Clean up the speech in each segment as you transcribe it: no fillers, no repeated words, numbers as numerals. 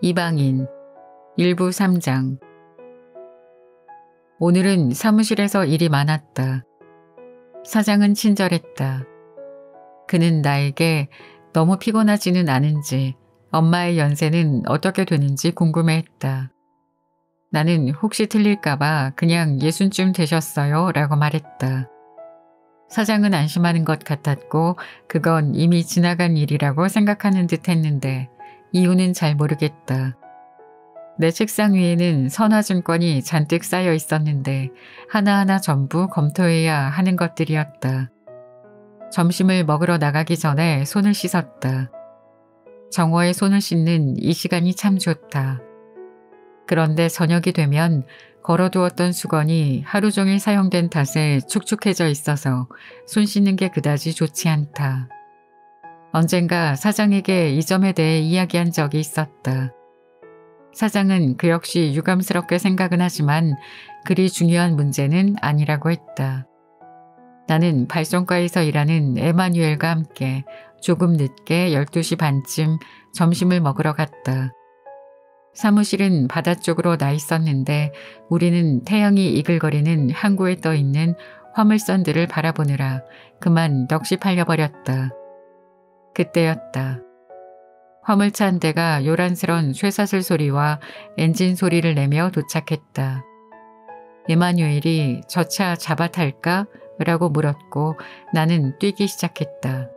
이방인 일부 3장. 오늘은 사무실에서 일이 많았다. 사장은 친절했다. 그는 나에게 너무 피곤하지는 않은지 엄마의 연세는 어떻게 되는지 궁금해했다. 나는 혹시 틀릴까봐 그냥 60쯤 되셨어요 라고 말했다. 사장은 안심하는 것 같았고 그건 이미 지나간 일이라고 생각하는 듯 했는데 이유는 잘 모르겠다. 내 책상 위에는 선화증권이 잔뜩 쌓여 있었는데 하나하나 전부 검토해야 하는 것들이었다. 점심을 먹으러 나가기 전에 손을 씻었다. 정오에 손을 씻는 이 시간이 참 좋다. 그런데 저녁이 되면 걸어두었던 수건이 하루 종일 사용된 탓에 축축해져 있어서 손 씻는 게 그다지 좋지 않다. 언젠가 사장에게 이 점에 대해 이야기한 적이 있었다. 사장은 그 역시 유감스럽게 생각은 하지만 그리 중요한 문제는 아니라고 했다. 나는 발송과에서 일하는 에마뉴엘과 함께 조금 늦게 12시 반쯤 점심을 먹으러 갔다. 사무실은 바다 쪽으로 나 있었는데 우리는 태양이 이글거리는 항구에 떠 있는 화물선들을 바라보느라 그만 넋이 팔려버렸다. 그때였다. 화물차 한 대가 요란스런 쇠사슬 소리와 엔진 소리를 내며 도착했다. 에마뉴엘이 저 차 잡아 탈까? 라고 물었고 나는 뛰기 시작했다.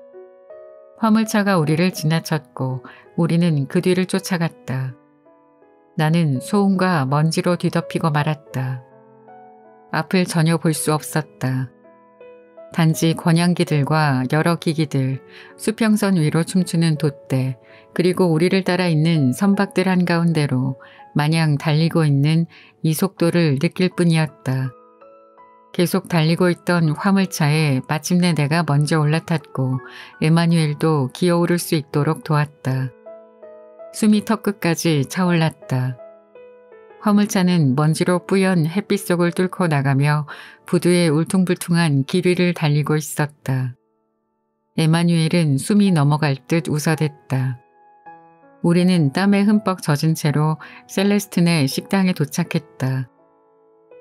화물차가 우리를 지나쳤고 우리는 그 뒤를 쫓아갔다. 나는 소음과 먼지로 뒤덮이고 말았다. 앞을 전혀 볼 수 없었다. 단지 권양기들과 여러 기기들, 수평선 위로 춤추는 돛대, 그리고 우리를 따라 있는 선박들 한가운데로 마냥 달리고 있는 이 속도를 느낄 뿐이었다. 계속 달리고 있던 화물차에 마침내 내가 먼저 올라탔고 에마뉴엘도 기어오를 수 있도록 도왔다. 숨이 턱끝까지 차올랐다. 화물차는 먼지로 뿌연 햇빛 속을 뚫고 나가며 부두에 울퉁불퉁한 길 위를 달리고 있었다. 에마뉴엘은 숨이 넘어갈 듯 웃어댔다. 우리는 땀에 흠뻑 젖은 채로 셀레스틴의 식당에 도착했다.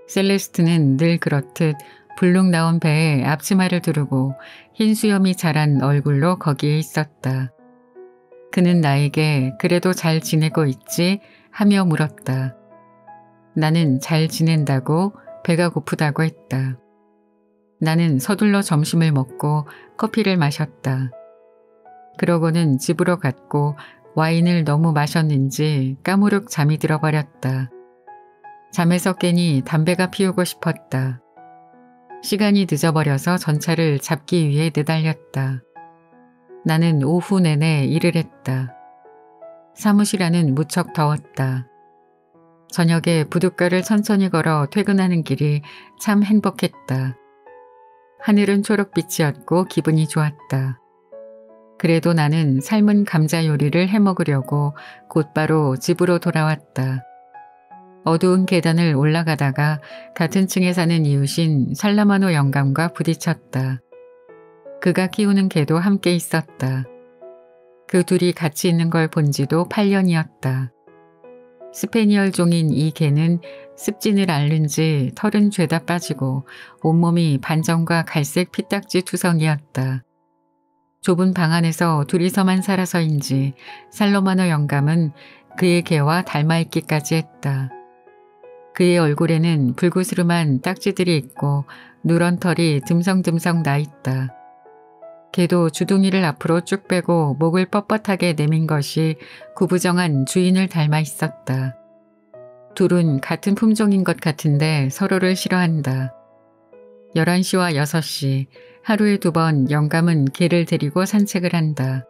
셀레스틴은 늘 그렇듯 불룩 나온 배에 앞치마를 두르고 흰 수염이 자란 얼굴로 거기에 있었다. 그는 나에게 그래도 잘 지내고 있지? 하며 물었다. 나는 잘 지낸다고 배가 고프다고 했다. 나는 서둘러 점심을 먹고 커피를 마셨다. 그러고는 집으로 갔고 와인을 너무 마셨는지 까무룩 잠이 들어버렸다. 잠에서 깨니 담배가 피우고 싶었다. 시간이 늦어버려서 전차를 잡기 위해 내달렸다. 나는 오후 내내 일을 했다. 사무실 안은 무척 더웠다. 저녁에 부둣가를 천천히 걸어 퇴근하는 길이 참 행복했다. 하늘은 초록빛이었고 기분이 좋았다. 그래도 나는 삶은 감자 요리를 해먹으려고 곧바로 집으로 돌아왔다. 어두운 계단을 올라가다가 같은 층에 사는 이웃인 살라마노 영감과 부딪혔다. 그가 키우는 개도 함께 있었다. 그 둘이 같이 있는 걸 본 지도 8년이었다. 스페니얼 종인 이 개는 습진을 앓는지 털은 죄다 빠지고 온몸이 반점과 갈색 피딱지 투성이었다. 좁은 방 안에서 둘이서만 살아서인지 살로마노 영감은 그의 개와 닮아있기까지 했다. 그의 얼굴에는 불구스름한 딱지들이 있고 누런 털이 듬성듬성 나있다. 개도 주둥이를 앞으로 쭉 빼고 목을 뻣뻣하게 내민 것이 구부정한 주인을 닮아 있었다. 둘은 같은 품종인 것 같은데 서로를 싫어한다. 11시와 6시 하루에 2번 영감은 개를 데리고 산책을 한다.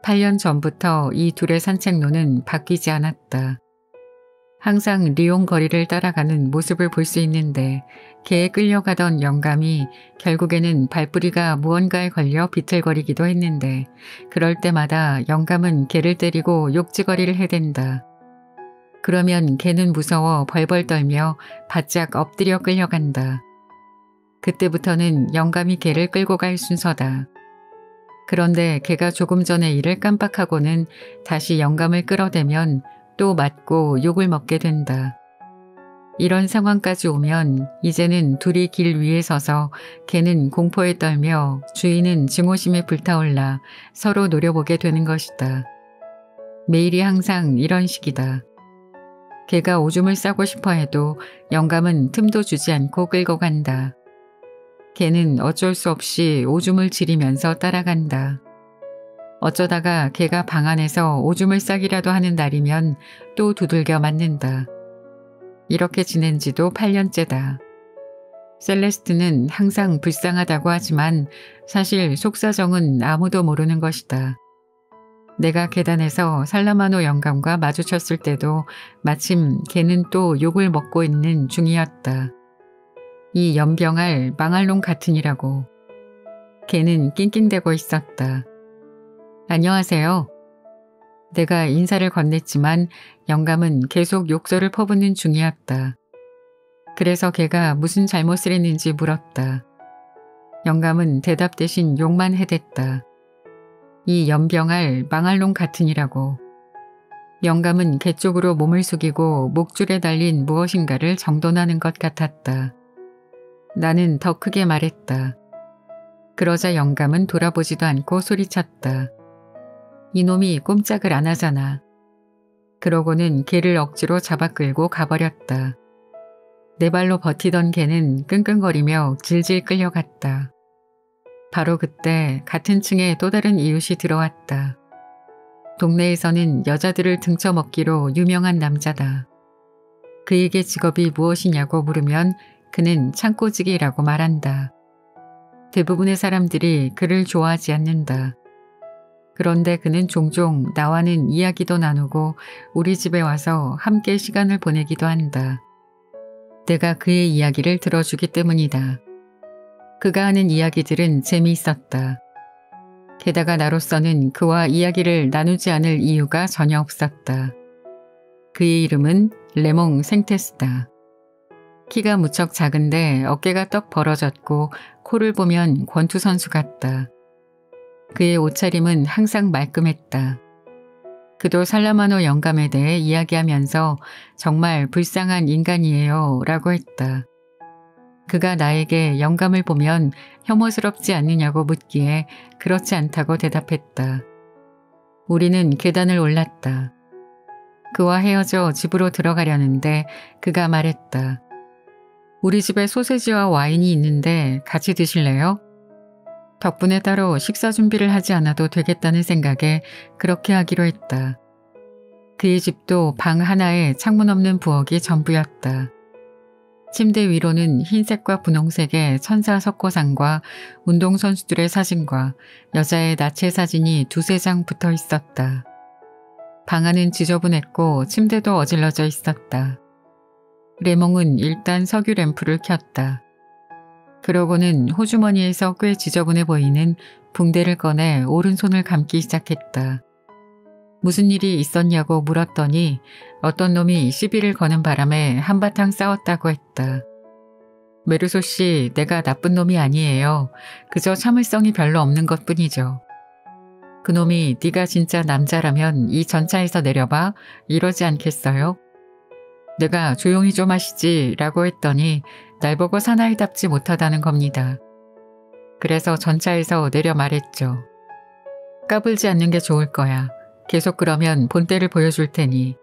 8년 전부터 이 둘의 산책로는 바뀌지 않았다. 항상 리옹 거리를 따라가는 모습을 볼 수 있는데 개에 끌려가던 영감이 결국에는 발뿌리가 무언가에 걸려 비틀거리기도 했는데 그럴 때마다 영감은 개를 때리고 욕지거리를 해댄다. 그러면 개는 무서워 벌벌 떨며 바짝 엎드려 끌려간다. 그때부터는 영감이 개를 끌고 갈 순서다. 그런데 걔가 조금 전에 일을 깜빡하고는 다시 영감을 끌어대면 또 맞고 욕을 먹게 된다. 이런 상황까지 오면 이제는 둘이 길 위에 서서 걔는 공포에 떨며 주인은 증오심에 불타올라 서로 노려보게 되는 것이다. 매일이 항상 이런 식이다. 걔가 오줌을 싸고 싶어 해도 영감은 틈도 주지 않고 끌고 간다. 걔는 어쩔 수 없이 오줌을 지리면서 따라간다. 어쩌다가 걔가 방 안에서 오줌을 싸기라도 하는 날이면 또 두들겨 맞는다. 이렇게 지낸 지도 8년째다. 셀레스트는 항상 불쌍하다고 하지만 사실 속사정은 아무도 모르는 것이다. 내가 계단에서 살라마노 영감과 마주쳤을 때도 마침 걔는 또 욕을 먹고 있는 중이었다. 이 연병할 망할 놈 같으니라고. 걔는 낑낑대고 있었다. 안녕하세요. 내가 인사를 건넸지만 영감은 계속 욕설을 퍼붓는 중이었다. 그래서 걔가 무슨 잘못을 했는지 물었다. 영감은 대답 대신 욕만 해댔다. 이 연병할 망할 놈 같으니라고. 영감은 걔 쪽으로 몸을 숙이고 목줄에 달린 무엇인가를 정돈하는 것 같았다. 나는 더 크게 말했다. 그러자 영감은 돌아보지도 않고 소리쳤다. 이놈이 꼼짝을 안 하잖아. 그러고는 걔를 억지로 잡아 끌고 가버렸다. 내 발로 버티던 걔는 끙끙거리며 질질 끌려갔다. 바로 그때 같은 층에 또 다른 이웃이 들어왔다. 동네에서는 여자들을 등쳐먹기로 유명한 남자다. 그에게 직업이 무엇이냐고 물으면 그는 창고지기라고 말한다. 대부분의 사람들이 그를 좋아하지 않는다. 그런데 그는 종종 나와는 이야기도 나누고 우리 집에 와서 함께 시간을 보내기도 한다. 내가 그의 이야기를 들어주기 때문이다. 그가 하는 이야기들은 재미있었다. 게다가 나로서는 그와 이야기를 나누지 않을 이유가 전혀 없었다. 그의 이름은 레몽 생테스다. 키가 무척 작은데 어깨가 떡 벌어졌고 코를 보면 권투 선수 같다. 그의 옷차림은 항상 말끔했다. 그도 살라마노 영감에 대해 이야기하면서 정말 불쌍한 인간이에요 라고 했다. 그가 나에게 영감을 보면 혐오스럽지 않느냐고 묻기에 그렇지 않다고 대답했다. 우리는 계단을 올랐다. 그와 헤어져 집으로 들어가려는데 그가 말했다. 우리 집에 소세지와 와인이 있는데 같이 드실래요? 덕분에 따로 식사 준비를 하지 않아도 되겠다는 생각에 그렇게 하기로 했다. 그의 집도 방 하나에 창문 없는 부엌이 전부였다. 침대 위로는 흰색과 분홍색의 천사 석고상과 운동선수들의 사진과 여자의 나체 사진이 두세 장 붙어 있었다. 방 안은 지저분했고 침대도 어질러져 있었다. 레몽은 일단 석유 램프를 켰다. 그러고는 호주머니에서 꽤 지저분해 보이는 붕대를 꺼내 오른손을 감기 시작했다. 무슨 일이 있었냐고 물었더니 어떤 놈이 시비를 거는 바람에 한바탕 싸웠다고 했다. 메르소 씨, 내가 나쁜 놈이 아니에요. 그저 참을성이 별로 없는 것뿐이죠. 그놈이 네가 진짜 남자라면 이 전차에서 내려봐 이러지 않겠어요? 내가 조용히 좀 하시지 라고 했더니 날 보고 사나이답지 못하다는 겁니다. 그래서 전차에서 내려 말했죠. 까불지 않는 게 좋을 거야. 계속 그러면 본때를 보여줄 테니.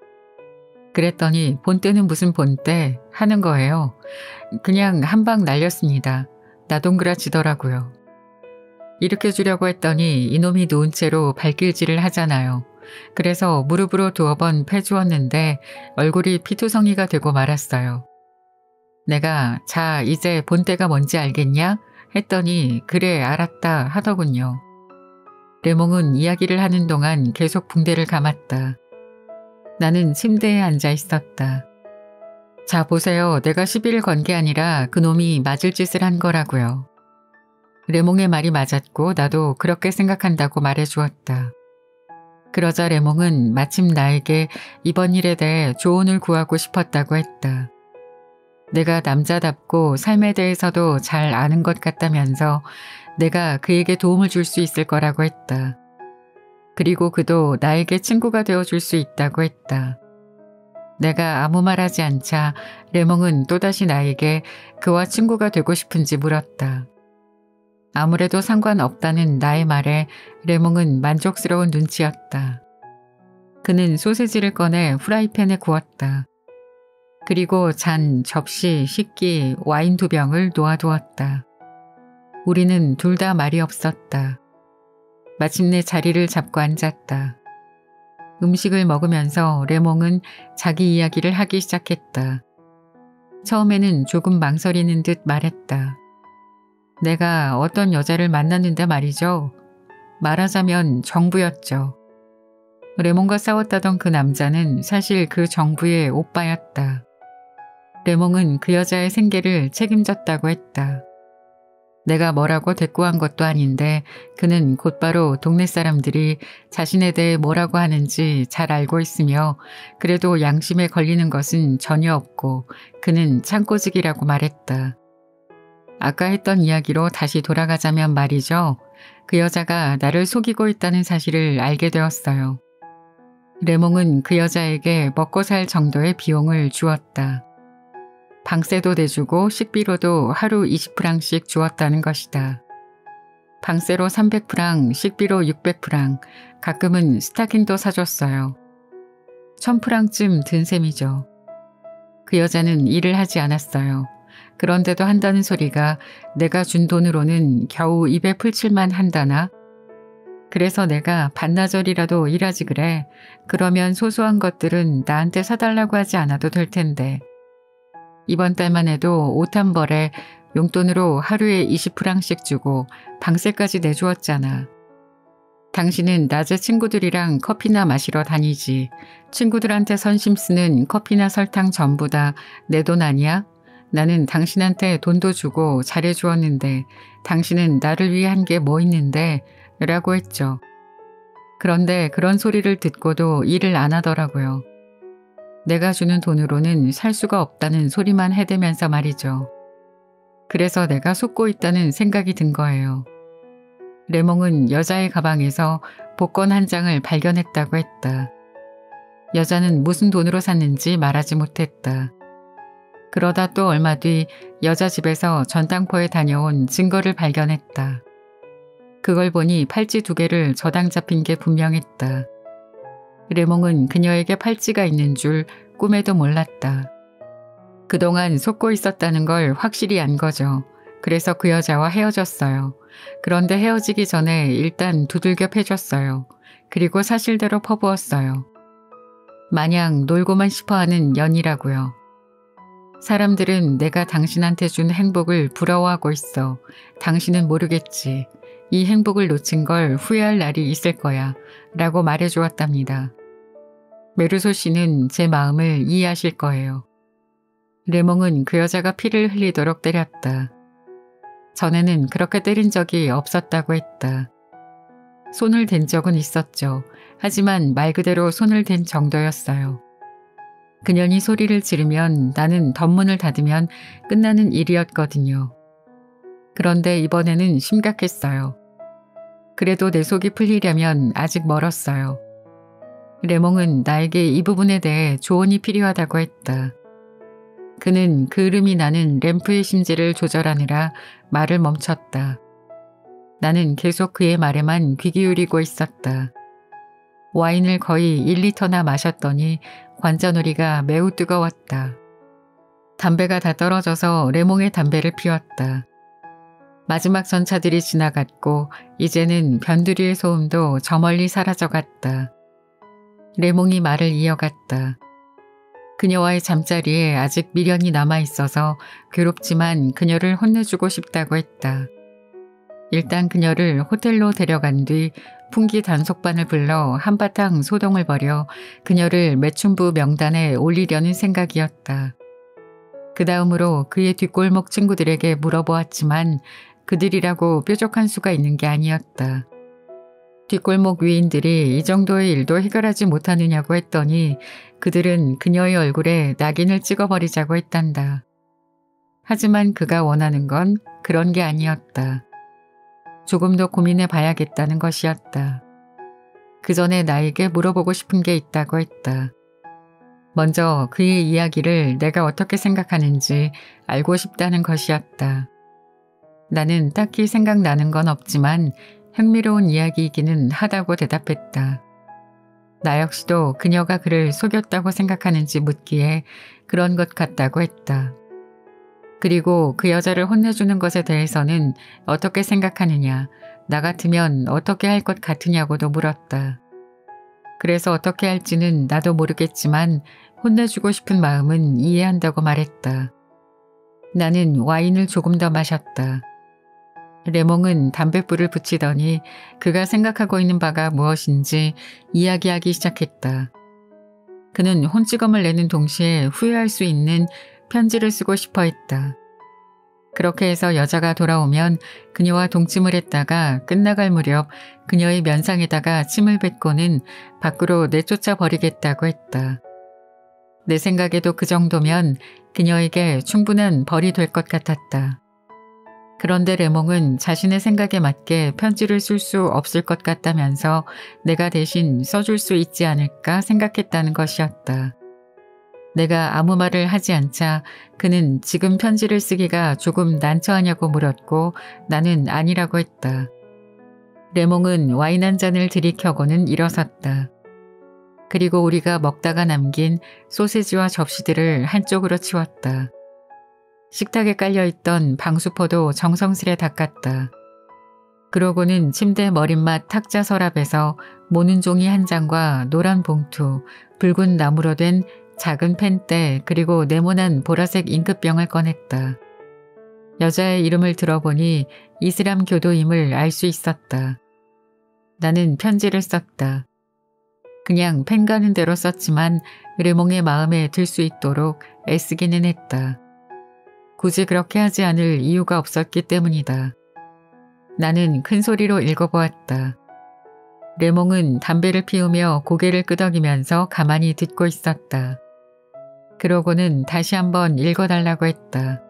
그랬더니 본때는 무슨 본때 하는 거예요. 그냥 한 방 날렸습니다. 나동그라지더라고요. 일으켜 주려고 했더니 이놈이 누운 채로 발길질을 하잖아요. 그래서 무릎으로 두어 번 패주었는데 얼굴이 피투성이가 되고 말았어요. 내가 자 이제 본때가 뭔지 알겠냐? 했더니 그래 알았다 하더군요. 레몽은 이야기를 하는 동안 계속 붕대를 감았다. 나는 침대에 앉아 있었다. 자 보세요. 내가 시비를 건 게 아니라 그놈이 맞을 짓을 한 거라고요. 레몽의 말이 맞았고 나도 그렇게 생각한다고 말해주었다. 그러자 레몽은 마침 나에게 이번 일에 대해 조언을 구하고 싶었다고 했다. 내가 남자답고 삶에 대해서도 잘 아는 것 같다면서 내가 그에게 도움을 줄 수 있을 거라고 했다. 그리고 그도 나에게 친구가 되어줄 수 있다고 했다. 내가 아무 말하지 않자 레몽은 또다시 나에게 그와 친구가 되고 싶은지 물었다. 아무래도 상관없다는 나의 말에 레몽은 만족스러운 눈치였다. 그는 소세지를 꺼내 후라이팬에 구웠다. 그리고 잔, 접시, 식기, 와인 2병을 놓아두었다. 우리는 둘 다 말이 없었다. 마침내 자리를 잡고 앉았다. 음식을 먹으면서 레몽은 자기 이야기를 하기 시작했다. 처음에는 조금 망설이는 듯 말했다. 내가 어떤 여자를 만났는데 말이죠. 말하자면 정부였죠. 레몽과 싸웠다던 그 남자는 사실 그 정부의 오빠였다. 레몽은 그 여자의 생계를 책임졌다고 했다. 내가 뭐라고 대꾸한 것도 아닌데 그는 곧바로 동네 사람들이 자신에 대해 뭐라고 하는지 잘 알고 있으며 그래도 양심에 걸리는 것은 전혀 없고 그는 창고직이라고 말했다. 아까 했던 이야기로 다시 돌아가자면 말이죠. 그 여자가 나를 속이고 있다는 사실을 알게 되었어요. 레몽은 그 여자에게 먹고 살 정도의 비용을 주었다. 방세도 내주고 식비로도 하루 20프랑씩 주었다는 것이다. 방세로 300프랑, 식비로 600프랑, 가끔은 스타킹도 사줬어요. 1000프랑쯤 든 셈이죠. 그 여자는 일을 하지 않았어요. 그런데도 한다는 소리가 내가 준 돈으로는 겨우 입에 풀칠만 한다나? 그래서 내가 반나절이라도 일하지 그래. 그러면 소소한 것들은 나한테 사달라고 하지 않아도 될 텐데. 이번 달만 해도 옷 한 벌에 용돈으로 하루에 20프랑씩 주고 방세까지 내주었잖아. 당신은 낮에 친구들이랑 커피나 마시러 다니지. 친구들한테 선심 쓰는 커피나 설탕 전부 다 내 돈 아니야? 나는 당신한테 돈도 주고 잘해주었는데 당신은 나를 위해 한 게 뭐 있는데? 라고 했죠. 그런데 그런 소리를 듣고도 일을 안 하더라고요. 내가 주는 돈으로는 살 수가 없다는 소리만 해대면서 말이죠. 그래서 내가 속고 있다는 생각이 든 거예요. 레몽은 여자의 가방에서 복권 한 장을 발견했다고 했다. 여자는 무슨 돈으로 샀는지 말하지 못했다. 그러다 또 얼마 뒤 여자 집에서 전당포에 다녀온 증거를 발견했다. 그걸 보니 팔찌 2개를 저당 잡힌 게 분명했다. 레몽은 그녀에게 팔찌가 있는 줄 꿈에도 몰랐다. 그동안 속고 있었다는 걸 확실히 안 거죠. 그래서 그 여자와 헤어졌어요. 그런데 헤어지기 전에 일단 두들겨 패줬어요. 그리고 사실대로 퍼부었어요. 마냥 놀고만 싶어하는 연이라고요. 사람들은 내가 당신한테 준 행복을 부러워하고 있어. 당신은 모르겠지. 이 행복을 놓친 걸 후회할 날이 있을 거야. 라고 말해주었답니다. 메르소 씨는 제 마음을 이해하실 거예요. 레몽은 그 여자가 피를 흘리도록 때렸다. 전에는 그렇게 때린 적이 없었다고 했다. 손을 댄 적은 있었죠. 하지만 말 그대로 손을 댄 정도였어요. 그년이 소리를 지르면 나는 덧문을 닫으면 끝나는 일이었거든요. 그런데 이번에는 심각했어요. 그래도 내 속이 풀리려면 아직 멀었어요. 레몽은 나에게 이 부분에 대해 조언이 필요하다고 했다. 그는 그을음이 나는 램프의 심지를 조절하느라 말을 멈췄다. 나는 계속 그의 말에만 귀 기울이고 있었다. 와인을 거의 1리터나 마셨더니 관자놀이가 매우 뜨거웠다. 담배가 다 떨어져서 레몽의 담배를 피웠다. 마지막 전차들이 지나갔고 이제는 변두리의 소음도 저 멀리 사라져갔다. 레몽이 말을 이어갔다. 그녀와의 잠자리에 아직 미련이 남아있어서 괴롭지만 그녀를 혼내주고 싶다고 했다. 일단 그녀를 호텔로 데려간 뒤 풍기 단속반을 불러 한바탕 소동을 벌여 그녀를 매춘부 명단에 올리려는 생각이었다. 그 다음으로 그의 뒷골목 친구들에게 물어보았지만 그들이라고 뾰족한 수가 있는 게 아니었다. 뒷골목 위인들이 이 정도의 일도 해결하지 못하느냐고 했더니 그들은 그녀의 얼굴에 낙인을 찍어버리자고 했단다. 하지만 그가 원하는 건 그런 게 아니었다. 조금 더 고민해 봐야겠다는 것이었다. 그 전에 나에게 물어보고 싶은 게 있다고 했다. 먼저 그의 이야기를 내가 어떻게 생각하는지 알고 싶다는 것이었다. 나는 딱히 생각나는 건 없지만 흥미로운 이야기이기는 하다고 대답했다. 나 역시도 그녀가 그를 속였다고 생각하는지 묻기에 그런 것 같다고 했다. 그리고 그 여자를 혼내주는 것에 대해서는 어떻게 생각하느냐, 나 같으면 어떻게 할 것 같으냐고도 물었다. 그래서 어떻게 할지는 나도 모르겠지만 혼내주고 싶은 마음은 이해한다고 말했다. 나는 와인을 조금 더 마셨다. 레몽은 담뱃불을 붙이더니 그가 생각하고 있는 바가 무엇인지 이야기하기 시작했다. 그는 혼찌검을 내는 동시에 후회할 수 있는 편지를 쓰고 싶어 했다. 그렇게 해서 여자가 돌아오면 그녀와 동침을 했다가 끝나갈 무렵 그녀의 면상에다가 침을 뱉고는 밖으로 내쫓아 버리겠다고 했다. 내 생각에도 그 정도면 그녀에게 충분한 벌이 될 것 같았다. 그런데 레몽은 자신의 생각에 맞게 편지를 쓸 수 없을 것 같다면서 내가 대신 써줄 수 있지 않을까 생각했다는 것이었다. 내가 아무 말을 하지 않자 그는 지금 편지를 쓰기가 조금 난처하냐고 물었고 나는 아니라고 했다. 레몽은 와인 한 잔을 들이켜고는 일어섰다. 그리고 우리가 먹다가 남긴 소세지와 접시들을 한쪽으로 치웠다. 식탁에 깔려있던 방수포도 정성스레 닦았다. 그러고는 침대 머릿맛 탁자 서랍에서 모는 종이 한 장과 노란 봉투, 붉은 나무로 된 작은 펜대 그리고 네모난 보라색 잉크병을 꺼냈다. 여자의 이름을 들어보니 이슬람 교도임을 알 수 있었다. 나는 편지를 썼다. 그냥 펜 가는 대로 썼지만 레몽의 마음에 들 수 있도록 애쓰기는 했다. 굳이 그렇게 하지 않을 이유가 없었기 때문이다. 나는 큰 소리로 읽어보았다. 레몽은 담배를 피우며 고개를 끄덕이면서 가만히 듣고 있었다. 그러고는 다시 한번 읽어달라고 했다.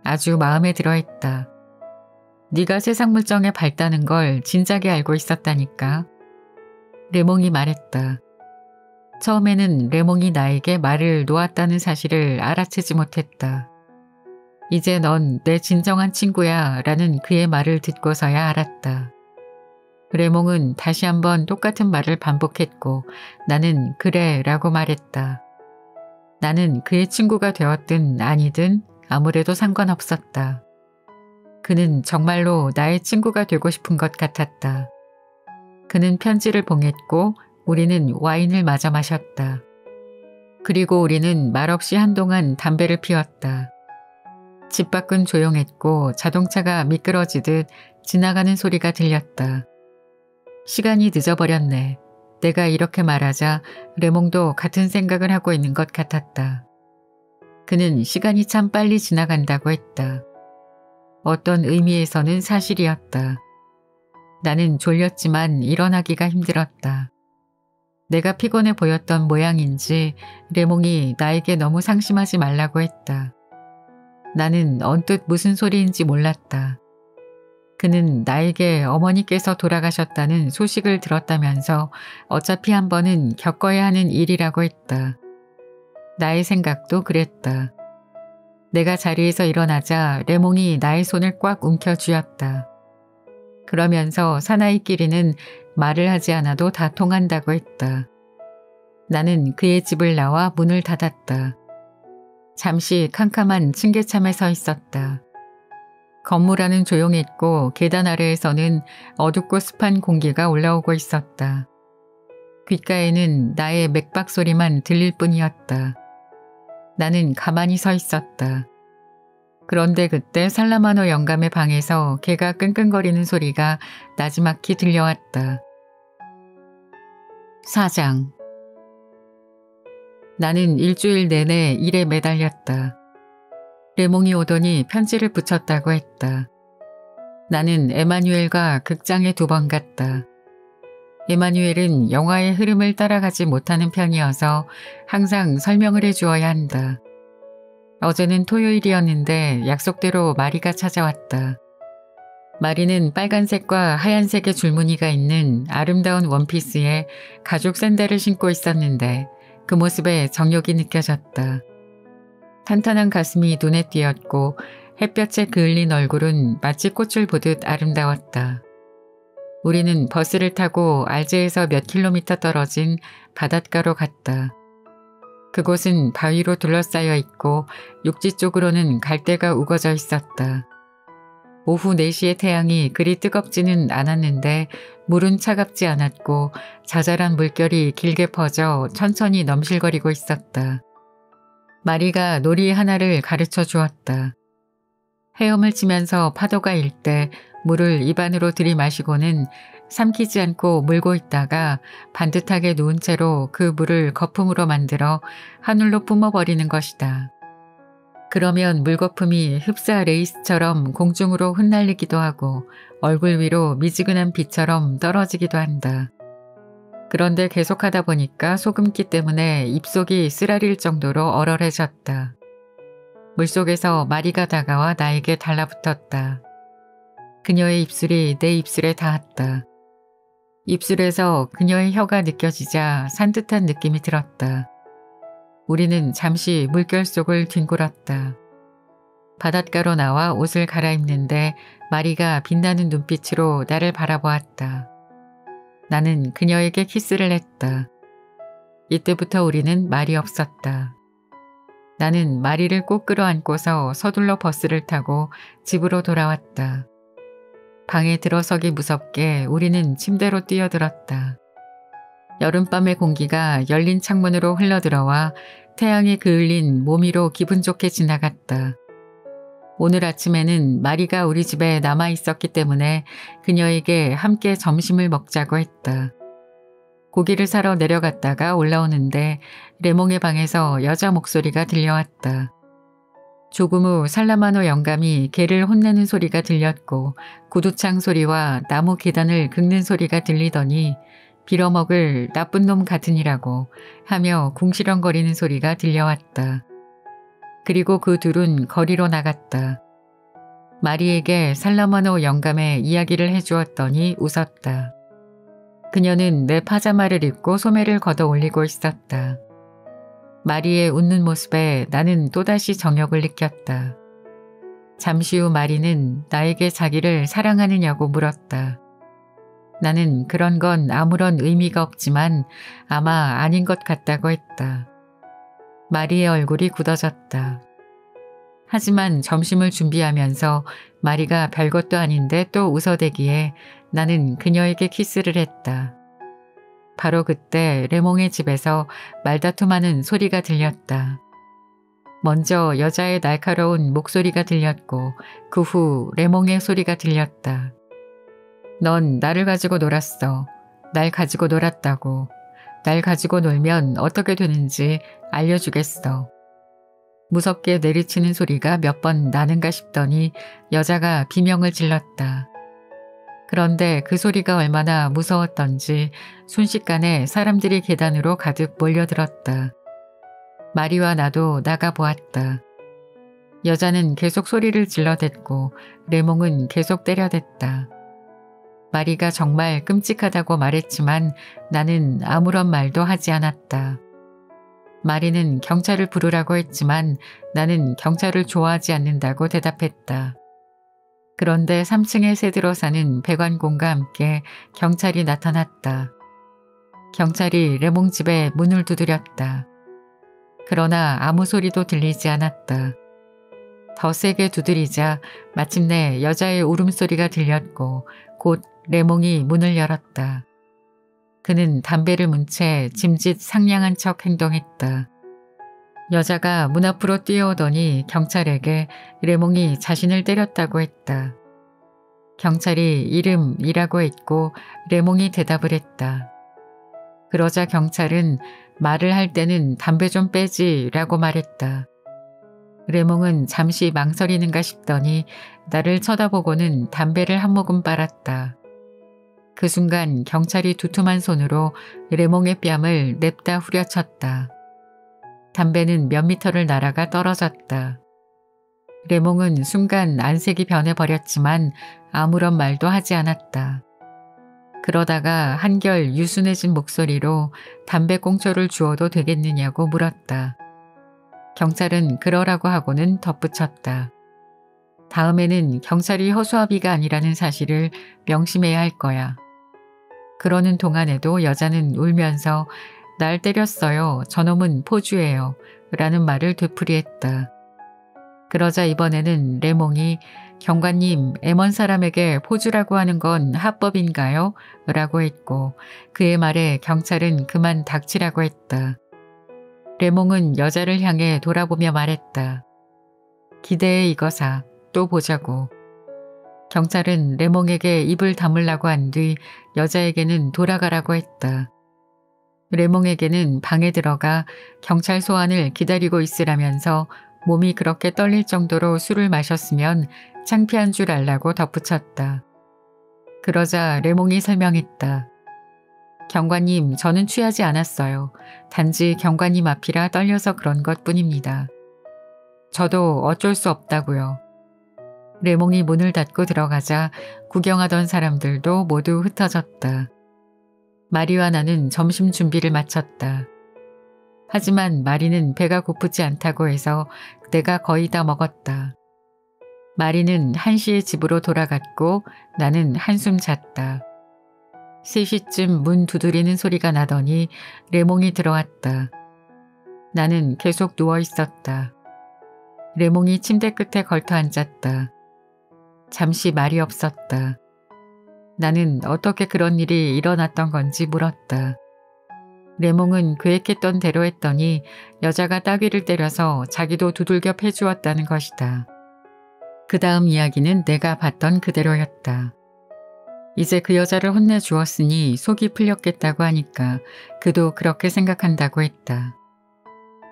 아주 마음에 들어 했다. 네가 세상 물정에 밝다는 걸 진작에 알고 있었다니까. 레몽이 말했다. 처음에는 레몽이 나에게 말을 놓았다는 사실을 알아채지 못했다. 이제 넌 내 진정한 친구야 라는 그의 말을 듣고서야 알았다. 레몽은 다시 한번 똑같은 말을 반복했고 나는 그래 라고 말했다. 나는 그의 친구가 되었든 아니든 아무래도 상관없었다. 그는 정말로 나의 친구가 되고 싶은 것 같았다. 그는 편지를 봉했고 우리는 와인을 마저 마셨다. 그리고 우리는 말없이 한동안 담배를 피웠다. 집 밖은 조용했고 자동차가 미끄러지듯 지나가는 소리가 들렸다. 시간이 늦어버렸네. 내가 이렇게 말하자 레몽도 같은 생각을 하고 있는 것 같았다. 그는 시간이 참 빨리 지나간다고 했다. 어떤 의미에서는 사실이었다. 나는 졸렸지만 일어나기가 힘들었다. 내가 피곤해 보였던 모양인지 레몽이 나에게 너무 상심하지 말라고 했다. 나는 언뜻 무슨 소리인지 몰랐다. 그는 나에게 어머니께서 돌아가셨다는 소식을 들었다면서 어차피 한 번은 겪어야 하는 일이라고 했다. 나의 생각도 그랬다. 내가 자리에서 일어나자 레몽이 나의 손을 꽉 움켜쥐었다. 그러면서 사나이끼리는 말을 하지 않아도 다 통한다고 했다. 나는 그의 집을 나와 문을 닫았다. 잠시 캄캄한 층계참에 서 있었다. 건물 안은 조용했고 계단 아래에서는 어둡고 습한 공기가 올라오고 있었다. 귓가에는 나의 맥박 소리만 들릴 뿐이었다. 나는 가만히 서 있었다. 그런데 그때 살라마노 영감의 방에서 개가 끙끙거리는 소리가 나지막히 들려왔다. 4장. 나는 일주일 내내 일에 매달렸다. 레몽이 오더니 편지를 붙였다고 했다. 나는 에마뉴엘과 극장에 2번 갔다. 에마뉴엘은 영화의 흐름을 따라가지 못하는 편이어서 항상 설명을 해주어야 한다. 어제는 토요일이었는데 약속대로 마리가 찾아왔다. 마리는 빨간색과 하얀색의 줄무늬가 있는 아름다운 원피스에 가죽 샌들을 신고 있었는데 그 모습에 정욕이 느껴졌다. 탄탄한 가슴이 눈에 띄었고 햇볕에 그을린 얼굴은 마치 꽃을 보듯 아름다웠다. 우리는 버스를 타고 알제에서 몇 킬로미터 떨어진 바닷가로 갔다. 그곳은 바위로 둘러싸여 있고 육지 쪽으로는 갈대가 우거져 있었다. 오후 4시의 태양이 그리 뜨겁지는 않았는데 물은 차갑지 않았고 자잘한 물결이 길게 퍼져 천천히 넘실거리고 있었다. 마리가 놀이 하나를 가르쳐 주었다. 헤엄을 치면서 파도가 일 때 물을 입안으로 들이마시고는 삼키지 않고 물고 있다가 반듯하게 누운 채로 그 물을 거품으로 만들어 하늘로 뿜어버리는 것이다. 그러면 물거품이 흡사 레이스처럼 공중으로 흩날리기도 하고 얼굴 위로 미지근한 비처럼 떨어지기도 한다. 그런데 계속하다 보니까 소금기 때문에 입속이 쓰라릴 정도로 얼얼해졌다. 물속에서 마리가 다가와 나에게 달라붙었다. 그녀의 입술이 내 입술에 닿았다. 입술에서 그녀의 혀가 느껴지자 산뜻한 느낌이 들었다. 우리는 잠시 물결 속을 뒹굴었다. 바닷가로 나와 옷을 갈아입는데 마리가 빛나는 눈빛으로 나를 바라보았다. 나는 그녀에게 키스를 했다. 이때부터 우리는 말이 없었다. 나는 마리를 꼭 끌어안고서 서둘러 버스를 타고 집으로 돌아왔다. 방에 들어서기 무섭게 우리는 침대로 뛰어들었다. 여름밤의 공기가 열린 창문으로 흘러들어와 태양이 그을린 몸 위로 기분 좋게 지나갔다. 오늘 아침에는 마리가 우리 집에 남아 있었기 때문에 그녀에게 함께 점심을 먹자고 했다. 고기를 사러 내려갔다가 올라오는데 레몽의 방에서 여자 목소리가 들려왔다. 조금 후 살라마노 영감이 개를 혼내는 소리가 들렸고 구두창 소리와 나무 계단을 긁는 소리가 들리더니 빌어먹을 나쁜 놈 같으니라고 하며 궁시렁거리는 소리가 들려왔다. 그리고 그 둘은 거리로 나갔다. 마리에게 살라마노 영감의 이야기를 해주었더니 웃었다. 그녀는 내 파자마를 입고 소매를 걷어 올리고 있었다. 마리의 웃는 모습에 나는 또다시 정욕을 느꼈다. 잠시 후 마리는 나에게 자기를 사랑하느냐고 물었다. 나는 그런 건 아무런 의미가 없지만 아마 아닌 것 같다고 했다. 마리의 얼굴이 굳어졌다. 하지만 점심을 준비하면서 마리가 별것도 아닌데 또 웃어대기에 나는 그녀에게 키스를 했다. 바로 그때 레몽의 집에서 말다툼하는 소리가 들렸다. 먼저 여자의 날카로운 목소리가 들렸고 그 후 레몽의 소리가 들렸다. 넌 나를 가지고 놀았어. 날 가지고 놀았다고. 날 가지고 놀면 어떻게 되는지 알려주겠어. 무섭게 내리치는 소리가 몇 번 나는가 싶더니 여자가 비명을 질렀다. 그런데 그 소리가 얼마나 무서웠던지 순식간에 사람들이 계단으로 가득 몰려들었다. 마리와 나도 나가보았다. 여자는 계속 소리를 질러댔고 레몽은 계속 때려댔다. 마리가 정말 끔찍하다고 말했지만 나는 아무런 말도 하지 않았다. 마리는 경찰을 부르라고 했지만 나는 경찰을 좋아하지 않는다고 대답했다. 그런데 3층에 새들어 사는 배관공과 함께 경찰이 나타났다. 경찰이 레몽 집에 문을 두드렸다. 그러나 아무 소리도 들리지 않았다. 더 세게 두드리자 마침내 여자의 울음소리가 들렸고 곧 레몽이 문을 열었다. 그는 담배를 문 채 짐짓 상냥한 척 행동했다. 여자가 문 앞으로 뛰어오더니 경찰에게 레몽이 자신을 때렸다고 했다. 경찰이 이름이라고 했고 레몽이 대답을 했다. 그러자 경찰은 말을 할 때는 담배 좀 빼지라고 말했다. 레몽은 잠시 망설이는가 싶더니 나를 쳐다보고는 담배를 한 모금 빨았다. 그 순간 경찰이 두툼한 손으로 레몽의 뺨을 냅다 후려쳤다. 담배는 몇 미터를 날아가 떨어졌다. 레몽은 순간 안색이 변해버렸지만 아무런 말도 하지 않았다. 그러다가 한결 유순해진 목소리로 담배꽁초를 주어도 되겠느냐고 물었다. 경찰은 그러라고 하고는 덧붙였다. 다음에는 경찰이 허수아비가 아니라는 사실을 명심해야 할 거야. 그러는 동안에도 여자는 울면서 날 때렸어요. 저놈은 포주예요. 라는 말을 되풀이했다. 그러자 이번에는 레몽이 경관님, 애먼 사람에게 포주라고 하는 건 합법인가요? 라고 했고 그의 말에 경찰은 그만 닥치라고 했다. 레몽은 여자를 향해 돌아보며 말했다. 기대해 이거사. 또 보자고. 경찰은 레몽에게 입을 다물라고 한 뒤 여자에게는 돌아가라고 했다. 레몽에게는 방에 들어가 경찰 소환을 기다리고 있으라면서 몸이 그렇게 떨릴 정도로 술을 마셨으면 창피한 줄 알라고 덧붙였다. 그러자 레몽이 설명했다. 경관님, 저는 취하지 않았어요. 단지 경관님 앞이라 떨려서 그런 것뿐입니다. 저도 어쩔 수 없다고요. 레몽이 문을 닫고 들어가자 구경하던 사람들도 모두 흩어졌다. 마리와 나는 점심 준비를 마쳤다. 하지만 마리는 배가 고프지 않다고 해서 내가 거의 다 먹었다. 마리는 1시에 집으로 돌아갔고 나는 한숨 잤다. 3시쯤 문 두드리는 소리가 나더니 레몽이 들어왔다. 나는 계속 누워 있었다. 레몽이 침대 끝에 걸터 앉았다. 잠시 말이 없었다. 나는 어떻게 그런 일이 일어났던 건지 물었다. 레몽은 계획했던 대로 했더니 여자가 따귀를 때려서 자기도 두들겨 패주었다는 것이다. 그 다음 이야기는 내가 봤던 그대로였다. 이제 그 여자를 혼내주었으니 속이 풀렸겠다고 하니까 그도 그렇게 생각한다고 했다.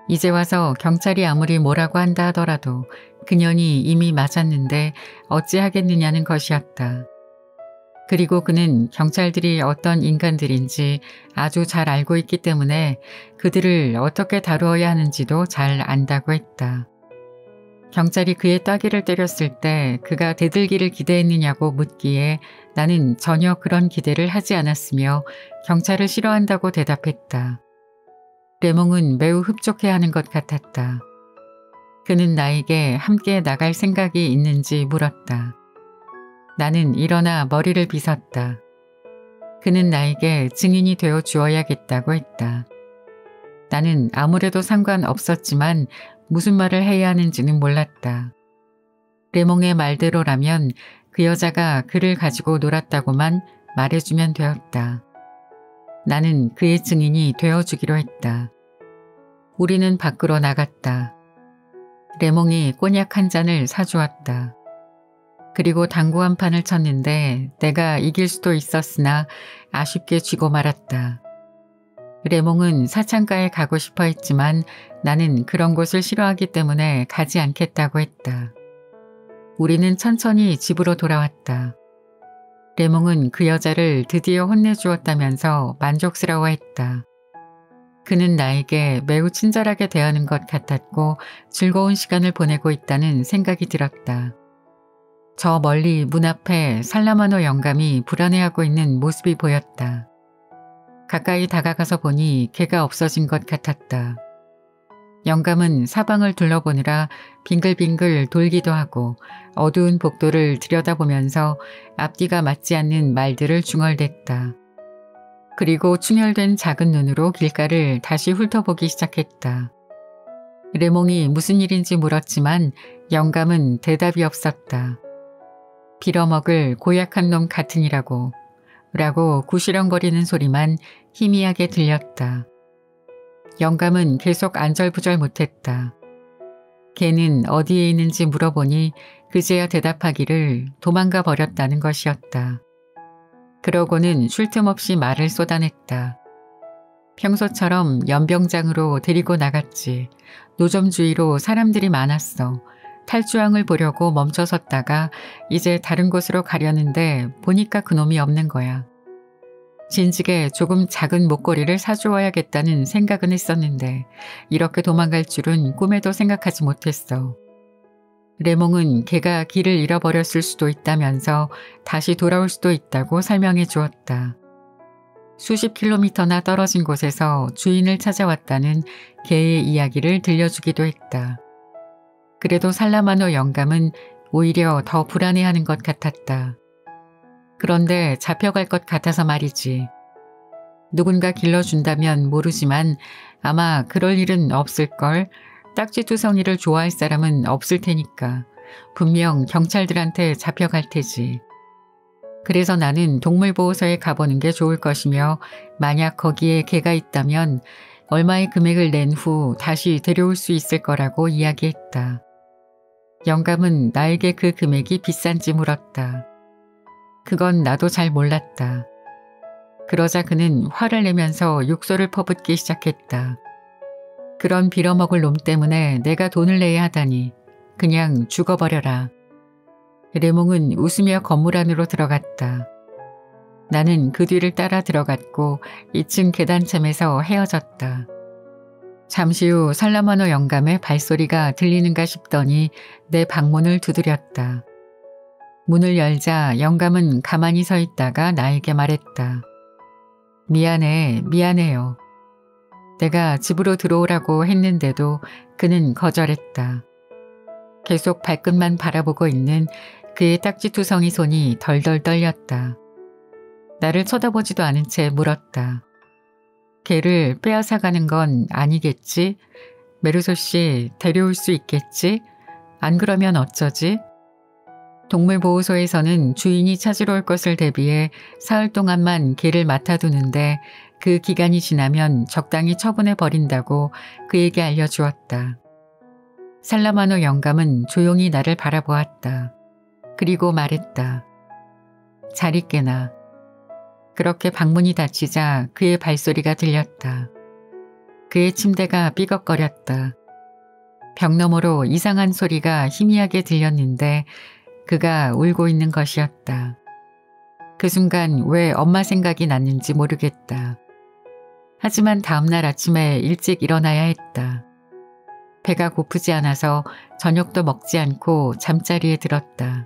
이제 와서 경찰이 아무리 뭐라고 한다 하더라도 그년이 이미 맞았는데 어찌하겠느냐는 것이었다. 그리고 그는 경찰들이 어떤 인간들인지 아주 잘 알고 있기 때문에 그들을 어떻게 다루어야 하는지도 잘 안다고 했다. 경찰이 그의 따귀를 때렸을 때 그가 대들기를 기대했느냐고 묻기에 나는 전혀 그런 기대를 하지 않았으며 경찰을 싫어한다고 대답했다. 레몽은 매우 흡족해하는 것 같았다. 그는 나에게 함께 나갈 생각이 있는지 물었다. 나는 일어나 머리를 빗었다. 그는 나에게 증인이 되어 주어야겠다고 했다. 나는 아무래도 상관없었지만 무슨 말을 해야 하는지는 몰랐다. 레몽의 말대로라면 그 여자가 그를 가지고 놀았다고만 말해주면 되었다. 나는 그의 증인이 되어주기로 했다. 우리는 밖으로 나갔다. 레몽이 꼬냑 한 잔을 사주었다. 그리고 당구 한 판을 쳤는데 내가 이길 수도 있었으나 아쉽게 쥐고 말았다. 레몽은 사창가에 가고 싶어 했지만 나는 그런 곳을 싫어하기 때문에 가지 않겠다고 했다. 우리는 천천히 집으로 돌아왔다. 레몽은 그 여자를 드디어 혼내주었다면서 만족스러워했다. 그는 나에게 매우 친절하게 대하는 것 같았고 즐거운 시간을 보내고 있다는 생각이 들었다. 저 멀리 문 앞에 살라마노 영감이 불안해하고 있는 모습이 보였다. 가까이 다가가서 보니 개가 없어진 것 같았다. 영감은 사방을 둘러보느라 빙글빙글 돌기도 하고 어두운 복도를 들여다보면서 앞뒤가 맞지 않는 말들을 중얼댔다. 그리고 충혈된 작은 눈으로 길가를 다시 훑어보기 시작했다. 레몽이 무슨 일인지 물었지만 영감은 대답이 없었다. 빌어먹을 고약한 놈 같으니라고 라고 구시렁거리는 소리만 희미하게 들렸다. 영감은 계속 안절부절 못했다. 걔는 어디에 있는지 물어보니 그제야 대답하기를 도망가 버렸다는 것이었다. 그러고는 쉴 틈 없이 말을 쏟아냈다. 평소처럼 연병장으로 데리고 나갔지. 노점 주위로 사람들이 많았어. 탈주왕을 보려고 멈춰섰다가 이제 다른 곳으로 가려는데 보니까 그놈이 없는 거야. 진즉에 조금 작은 목걸이를 사주어야겠다는 생각은 했었는데 이렇게 도망갈 줄은 꿈에도 생각하지 못했어. 레몽은 걔가 길을 잃어버렸을 수도 있다면서 다시 돌아올 수도 있다고 설명해 주었다. 수십 킬로미터나 떨어진 곳에서 주인을 찾아왔다는 개의 이야기를 들려주기도 했다. 그래도 살라마노 영감은 오히려 더 불안해하는 것 같았다. 그런데 잡혀갈 것 같아서 말이지. 누군가 길러준다면 모르지만 아마 그럴 일은 없을걸. 딱지투성이를 좋아할 사람은 없을 테니까 분명 경찰들한테 잡혀갈 테지. 그래서 나는 동물보호소에 가보는 게 좋을 것이며 만약 거기에 개가 있다면 얼마의 금액을 낸 후 다시 데려올 수 있을 거라고 이야기했다. 영감은 나에게 그 금액이 비싼지 물었다. 그건 나도 잘 몰랐다. 그러자 그는 화를 내면서 욕설을 퍼붓기 시작했다. 그런 빌어먹을 놈 때문에 내가 돈을 내야 하다니 그냥 죽어버려라. 레몽은 웃으며 건물 안으로 들어갔다. 나는 그 뒤를 따라 들어갔고 2층 계단참에서 헤어졌다. 잠시 후 살라마노 영감의 발소리가 들리는가 싶더니 내 방문을 두드렸다. 문을 열자 영감은 가만히 서 있다가 나에게 말했다. 미안해요. 내가 집으로 들어오라고 했는데도 그는 거절했다. 계속 발끝만 바라보고 있는 그의 딱지투성이 손이 덜덜 떨렸다. 나를 쳐다보지도 않은 채 물었다. 걔를 빼앗아가는 건 아니겠지? 메르소 씨 데려올 수 있겠지? 안 그러면 어쩌지? 동물보호소에서는 주인이 찾으러 올 것을 대비해 사흘 동안만 개를 맡아두는데 그 기간이 지나면 적당히 처분해버린다고 그에게 알려주었다. 살라마노 영감은 조용히 나를 바라보았다. 그리고 말했다. 잘 있게나. 그렇게 방문이 닫히자 그의 발소리가 들렸다. 그의 침대가 삐걱거렸다. 벽 너머로 이상한 소리가 희미하게 들렸는데 그가 울고 있는 것이었다. 그 순간 왜 엄마 생각이 났는지 모르겠다. 하지만 다음날 아침에 일찍 일어나야 했다. 배가 고프지 않아서 저녁도 먹지 않고 잠자리에 들었다.